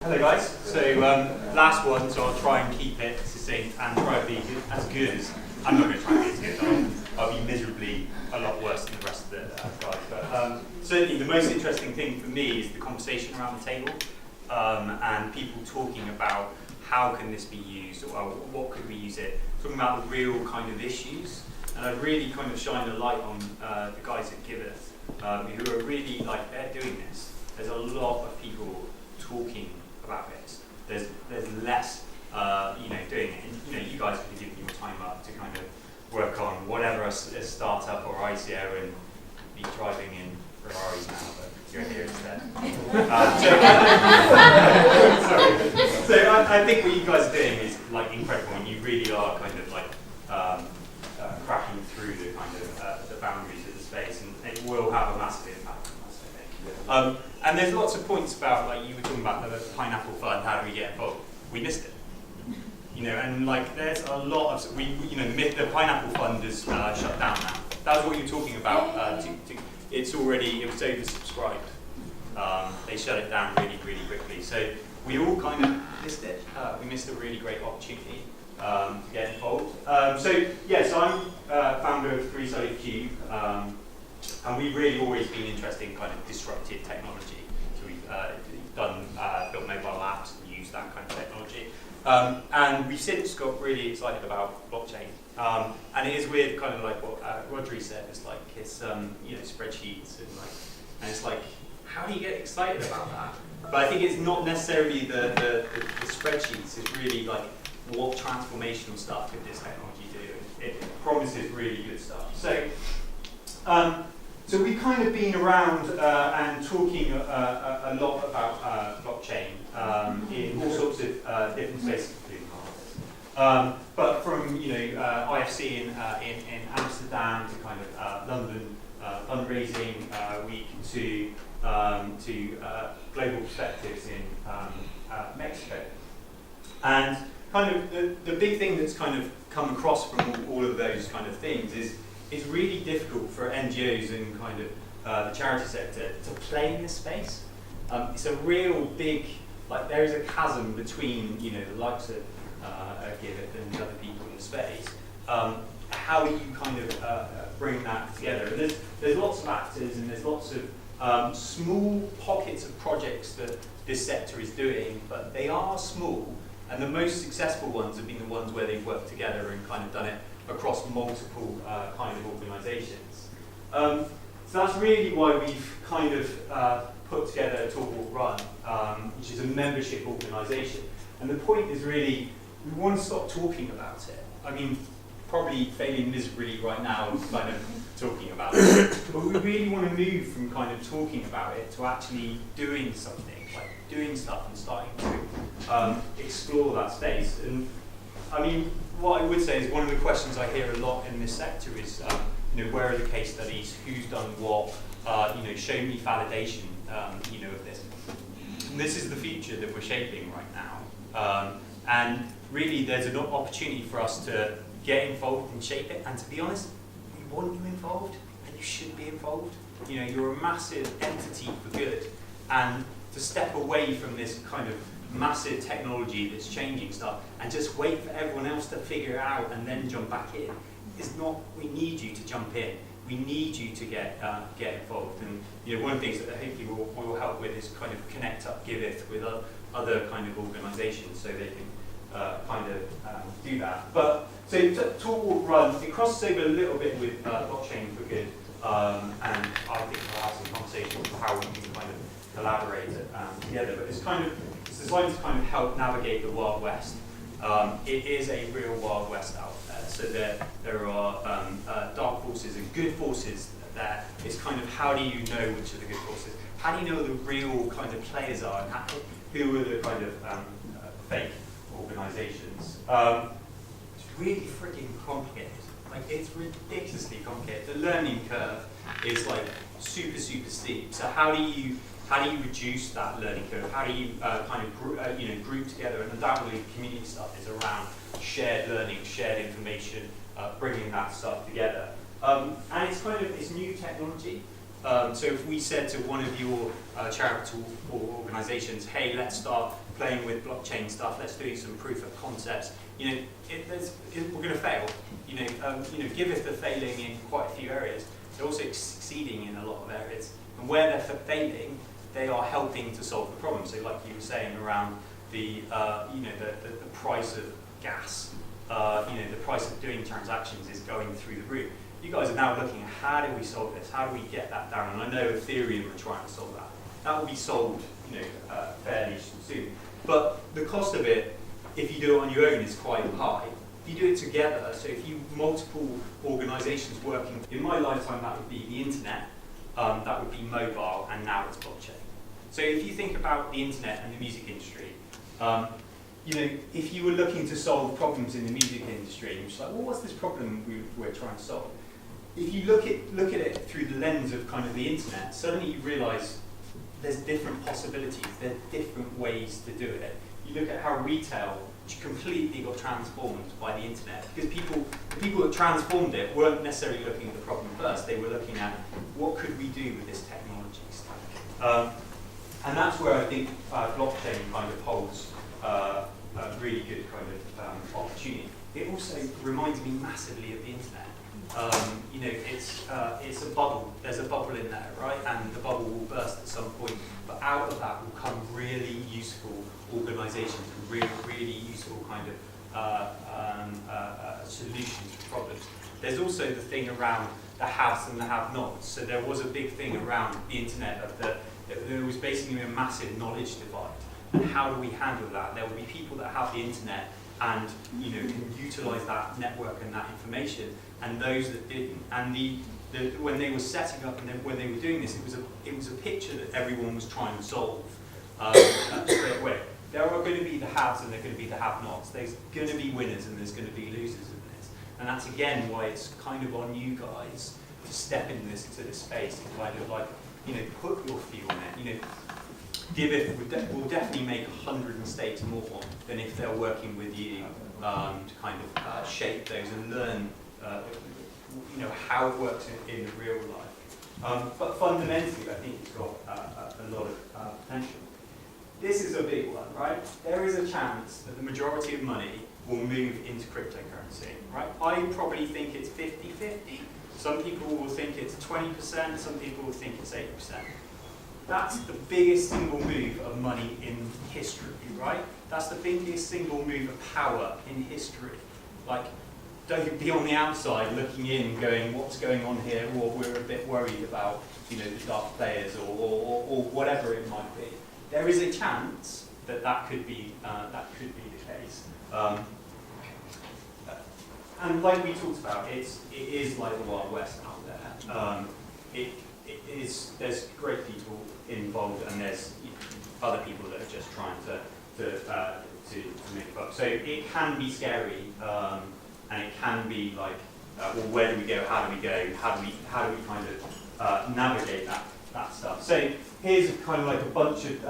Hello guys, so last one, so I'll try and keep it succinct and try to be as good as, I'm not going to try and be as good, I'll be miserably a lot worse than the rest of the guys, but certainly the most interesting thing for me is the conversation around the table and people talking about how can this be used, or what could we use it, talking about the real kind of issues, and I really kind of shine a light on the guys at Giveth who are really like, they're doing this. There's a lot of people talking about this. There's less, doing it. And, you guys could be giving your time up to kind of work on whatever a startup or ICO and be driving in Ferraris now, but you're here instead. So I think what you guys are doing is like incredible, and you really are kind of like cracking through the kind of the boundaries of the space, and it will have a massive impact on us, I think. And there's lots of points about, like you were talking about the Pineapple Fund, how do we get involved? We missed it. And like there's a lot of, the Pineapple Fund is shut down now. That was what you were talking about. It was oversubscribed. They shut it down really, really quickly. So we all kind of missed it. We missed a really great opportunity to get involved. So I'm founder of Three-Sided Cube. And we've really always been interested in kind of disruptive technology. So we've built mobile apps and used that kind of technology. And we've since got really excited about blockchain. And it is weird, kind of like what Rodri said. It's like it's spreadsheets and it's like, how do you get excited about that? But I think it's not necessarily the spreadsheets. It's really like what transformational stuff could this technology do? It promises really good stuff. So we've kind of been around and talking a lot about blockchain in all sorts of different spaces, including ours. But from IFC in Amsterdam to kind of London fundraising week to global perspectives in Mexico, and kind of the big thing that's kind of come across from all of those kind of things is it's really difficult for NGOs and kind of the charity sector to play in this space. It's a real big, like there is a chasm between the likes of Giveth and other people in the space. How do you kind of bring that together? And there's lots of actors and there's lots of small pockets of projects that this sector is doing, but they are small, and the most successful ones have been the ones where they've worked together and kind of done it across multiple kind of organisations. So that's really why we've kind of put together TalkWalkRun, which is a membership organisation. And the point is really, we want to stop talking about it. I mean, probably failing miserably right now, kind of talking about it. But we really want to move from kind of talking about it to actually doing something, like doing stuff and starting to explore that space. And I mean, what I would say is one of the questions I hear a lot in this sector is, where are the case studies? Who's done what? Show me validation, of this. And this is the future that we're shaping right now. And really, there's an opportunity for us to get involved and shape it. And to be honest, we want you involved, and you should be involved. You're a massive entity for good, and to step away from this kind of massive technology that's changing stuff and just wait for everyone else to figure it out and then jump back in is not. We need you to jump in. We need you to get involved. And one of the things that hopefully will help with is kind of connect up Giveth with other kind of organisations so they can do that. But so TalkWalkRun, it crosses over a little bit with blockchain for good, and I think we'll have some conversations about how we can kind of collaborate together. But it's designed to kind of help navigate the Wild West. It is a real Wild West out there. So there are dark forces and good forces there. It's kind of how do you know which are the good forces? How do you know who the real kind of players are and who are the kind of fake organisations? It's really freaking complicated. Like it's ridiculously complicated. The learning curve is like super, super steep. So how do you reduce that learning curve? How do you group together? And undoubtedly, community stuff is around shared learning, shared information, bringing that stuff together. And it's new technology. So if we said to one of your charitable organisations, hey, let's start playing with blockchain stuff, let's do some proof of concepts, you know, we're going to fail. Giveth are failing in quite a few areas. They're also succeeding in a lot of areas. And where they're failing, they are helping to solve the problem. So like you were saying around the price of gas, the price of doing transactions is going through the roof. You guys are now looking at how do we solve this? How do we get that down? And I know Ethereum are trying to solve that. That will be solved, fairly soon. But the cost of it, if you do it on your own, is quite high. If you do it together, so if you multiple organisations working, in my lifetime that would be the internet, that would be mobile, and now it's blockchain. So if you think about the internet and the music industry, if you were looking to solve problems in the music industry, and you're just like, well, what's this problem we're trying to solve? If you look at it through the lens of kind of the internet, suddenly you realise there's different possibilities, there's different ways to do it. You look at how retail completely got transformed by the internet, because the people that transformed it weren't necessarily looking at the problem first, they were looking at what could we do with this technology stack. And that's where I think blockchain kind of holds a really good kind of opportunity. It also reminds me massively of the internet. It's a bubble. There's a bubble in there, right? And the bubble will burst at some point. But out of that will come really useful organisations and really useful kind of solutions to problems. There's also the thing around the haves and the have-nots. So there was a big thing around the internet of there was basically a massive knowledge divide. And how do we handle that? There will be people that have the internet and can utilise that network and that information, and those that didn't. And when they were setting up and when they were doing this, it was a picture that everyone was trying to solve straight away. There are going to be the haves and there are going to be the have-nots. There's going to be winners and there's going to be losers in this. And that's again why it's kind of on you guys to step into this space and kind of like put your feel on it. Giveth will definitely make 100 mistakes more than if they're working with you to kind of shape those and learn how it works in real life. But fundamentally, I think it's got a lot of potential. This is a big one, right? There is a chance that the majority of money will move into cryptocurrency, right? I probably think it's 50-50. Some people will think it's 20%, some people will think it's 8%. That's the biggest single move of money in history, right? That's the biggest single move of power in history. Like, don't be on the outside looking in, going, what's going on here? Or we're a bit worried about, the dark players or whatever it might be. There is a chance that could be the case. And like we talked about, it is like the Wild West out there. There's great people involved, and there's other people that are just trying to make it up. So it can be scary, and it can be like, well, where do we go? How do we go? How do we kind of navigate that stuff? So here's kind of like a bunch of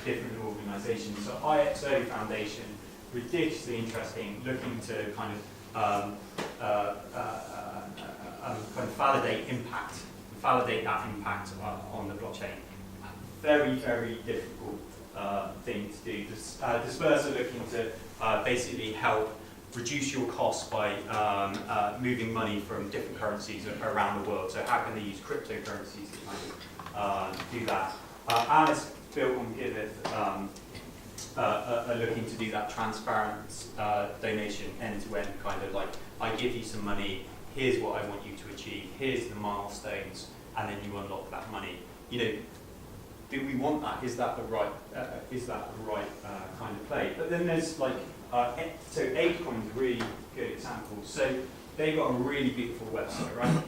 different organisations. So IXO Foundation, ridiculously interesting, looking to kind of validate that impact on the blockchain. Very, very difficult thing to do. Disperse are looking to basically help reduce your costs by moving money from different currencies around the world. So how can they use cryptocurrencies to kind of do that? Alice built on Giveth are looking to do that transparent donation end-to-end, kind of like, I give you some money, here's what I want you to achieve, here's the milestones, and then you unlock that money. Do we want that? Is that the right kind of play? But then there's like, so Apecoin's a really good example. So they've got a really beautiful website, right?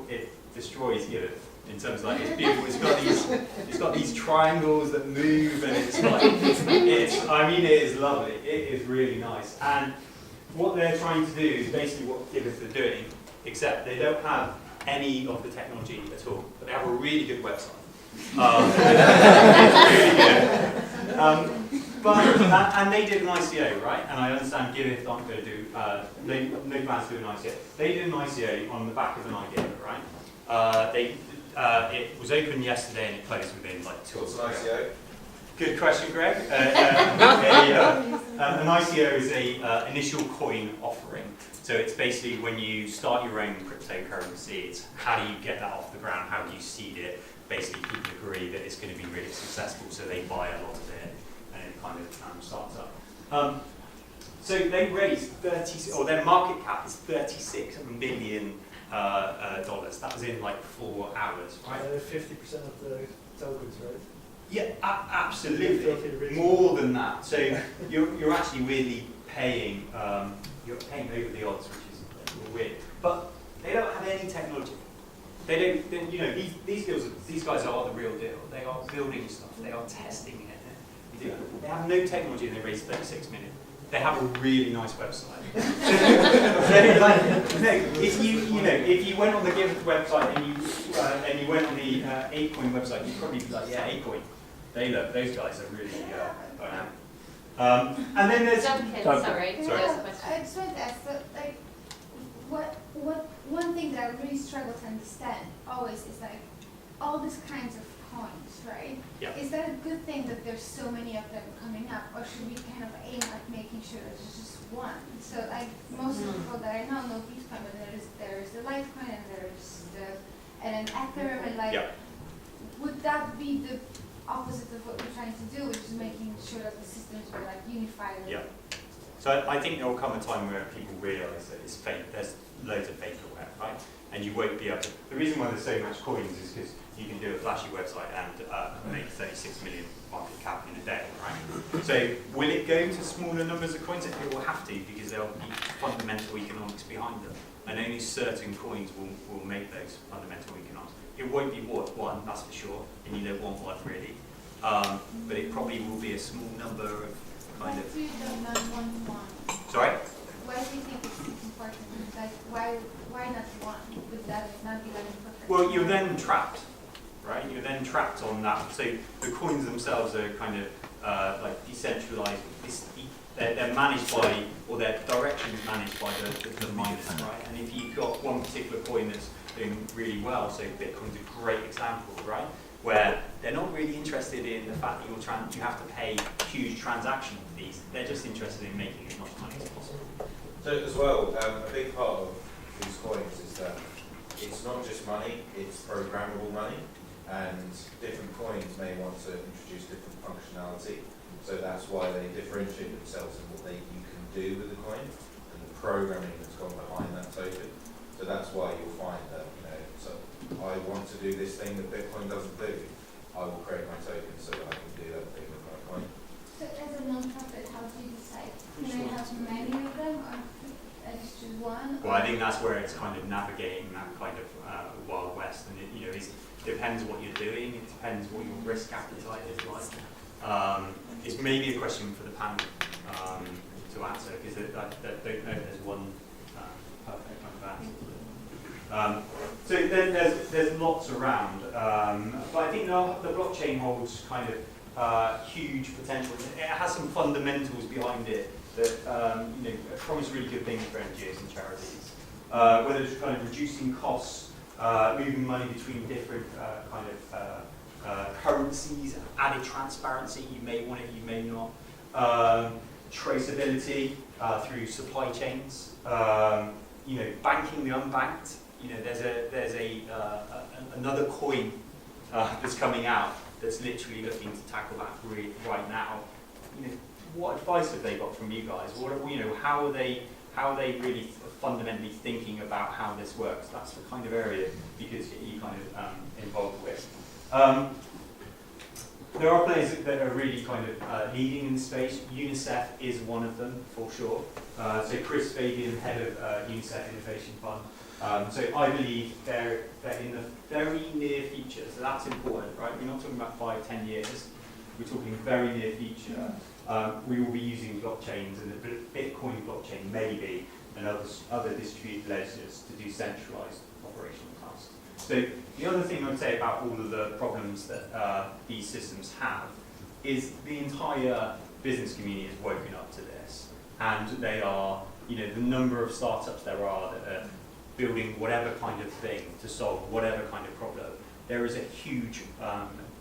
It destroys Giveth. In terms of like, it's beautiful. It's got these triangles that move, and it's like, it is lovely. It is really nice. And what they're trying to do is basically what Giveth are doing, except they don't have any of the technology at all, but they have a really good website. Really good. And they did an ICO, right? And I understand Giveth aren't going to do, no plans to do an ICO. They did an ICO on the back of an idea, right? it was open yesterday and it closed within like 2 What's hours. an ICO? Good question, Greg. An ICO is a initial coin offering. So it's basically when you start your own cryptocurrency, it's how do you get that off the ground, how do you seed it? Basically people agree that it's going to be really successful, so they buy a lot of it and it kind of starts up. So they raised their market cap is $36 million. That was in like 4 hours, right? 50% of the tokens, right? Yeah, absolutely. More than that. So you're actually really paying over the odds, which is a little weird. But they don't have any technology. They don't. You know, these guys are the real deal. They are building stuff. They are testing it. They have no technology, and they raised 36 million. They have a really nice website. If you went on the Gift website and you went on the Apecoin website, you'd probably be like, yeah, Apecoin. Those guys are really dynamic. And then there's Duncan, sorry. I just wanted to ask, so, like, one thing that I really struggle to understand always is like all these kinds of coins, right? Yeah. Is that a good thing that there's so many of them coming up, or should we kind of aim at making sure that there's just one? So like most of the people that I know Bitcoin, but there's the Litecoin and there's and then Ethereum and like, would that be the opposite of what we're trying to do, which is making sure that the systems are like unified? Yeah. So I think there will come a time where people realise that it's fake. There's loads of fake aware, right? And you won't be able to. The reason why there's so much coins is because you can do a flashy website and make 36 million market cap in a day, right? So will it go to smaller numbers of coins? It will have to, because there will be fundamental economics behind them, and only certain coins will make those fundamental economics. It won't be one, that's for sure, and you don't want one really. But it probably will be a small number of kind of. Why do you not want one? Sorry? Why do you think it's important? Like, why not one? Would that not be like perfect? Well, you're then trapped, right? You're then trapped on that. So the coins themselves are kind of like decentralized. They're managed by, or their direction is managed by the miners, right? And if you've got one particular coin that's doing really well, so Bitcoin's a great example, right? Where they're not really interested in the fact that you have to pay huge transaction fees. They're just interested in making as much money as possible. So as well, a big part of these coins is that it's not just money, it's programmable money, and different coins may want to introduce different functionality. So that's why they differentiate themselves in what you can do with the coin and the programming that's gone behind that token. So that's why you'll find that, so I want to do this thing that Bitcoin doesn't do. I will create my token so that I can do that thing with my coin. So as a non-profit, how do you decide? Can I have many of them, or just choose one? Well, I think that's where it's kind of navigating that kind of Wild West, and it depends what you're doing. It depends what your risk appetite is like. It's maybe a question for the panel to answer, because I don't know if there's one perfect kind of answer. So then there's lots around, but I think the blockchain holds kind of huge potential. It has some fundamentals behind it that promise really good things for NGOs and charities. Whether it's kind of reducing costs, moving money between different kind of currencies, added transparency. You may want it, you may not. Traceability through supply chains. Banking the unbanked. There's another coin that's coming out that's literally looking to tackle that right now. What advice have they got from you guys? How are they really fundamentally thinking about how this works? That's the kind of area you kind of involved with. There are players that are really kind of leading in the space. UNICEF is one of them, for sure. So Chris Fabian, head of UNICEF Innovation Fund. So I believe they're in the very near future. So that's important, right? We're not talking about 5-10 years. We're talking very near future. We will be using blockchains, and the Bitcoin blockchain maybe, and other distributed ledgers to do centralized operational tasks. So the other thing I would say about all of the problems that these systems have is the entire business community has woken up to this, and they are, the number of startups there are that are building whatever kind of thing to solve whatever kind of problem there is a huge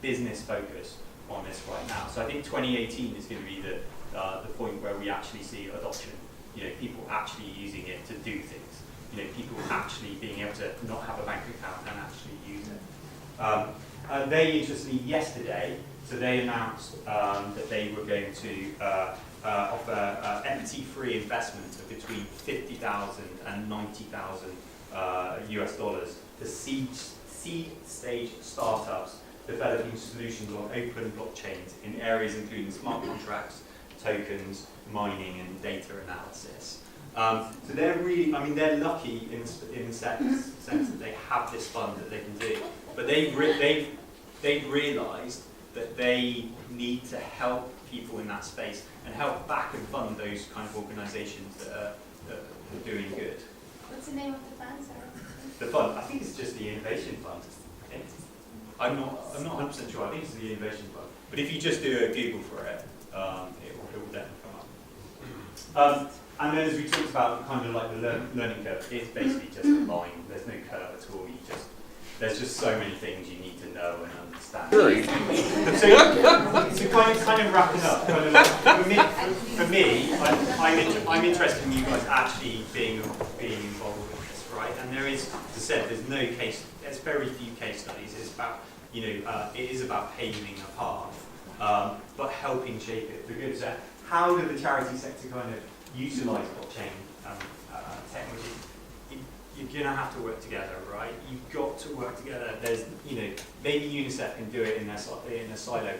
business focus on this right now. So I think 2018 is going to be the point where we actually see adoption. You know, people actually using it to do things. You know, people actually being able to not have a bank account and actually use it. They interestingly yesterday, so they announced that they were going to offer equity-free investment of between $50,000 and $90,000 US dollars to seed stage startups developing solutions on open blockchains in areas including smart contracts, tokens, mining, and data analysis. So they're really, I mean, they're lucky in the sense that they have this fund that they can do, but they've realised that they need to help people in that space and help back and fund those kind of organisations that are doing good. What's the name of the fund, sorry? The fund, I think it's just the Innovation Fund. I think. I'm not 100% sure. I think it's the Innovation Fund. But if you just do a Google for it, it will definitely come up. And then as we talked about, kind of like the learning curve, it's basically just a line. There's no curve at all. There's just so many things you need to know and understand. Really? So kind of wrapping up, kind of like, for me, I'm interested in you guys actually being involved with this, right? And there is, as I said, there's very few case studies. It's about, it is about paving a path, but helping shape it for good. So how do the charity sector kind of utilise blockchain technology? You're going to have to work together, right? You've got to work together. There's, maybe UNICEF can do it in a silo,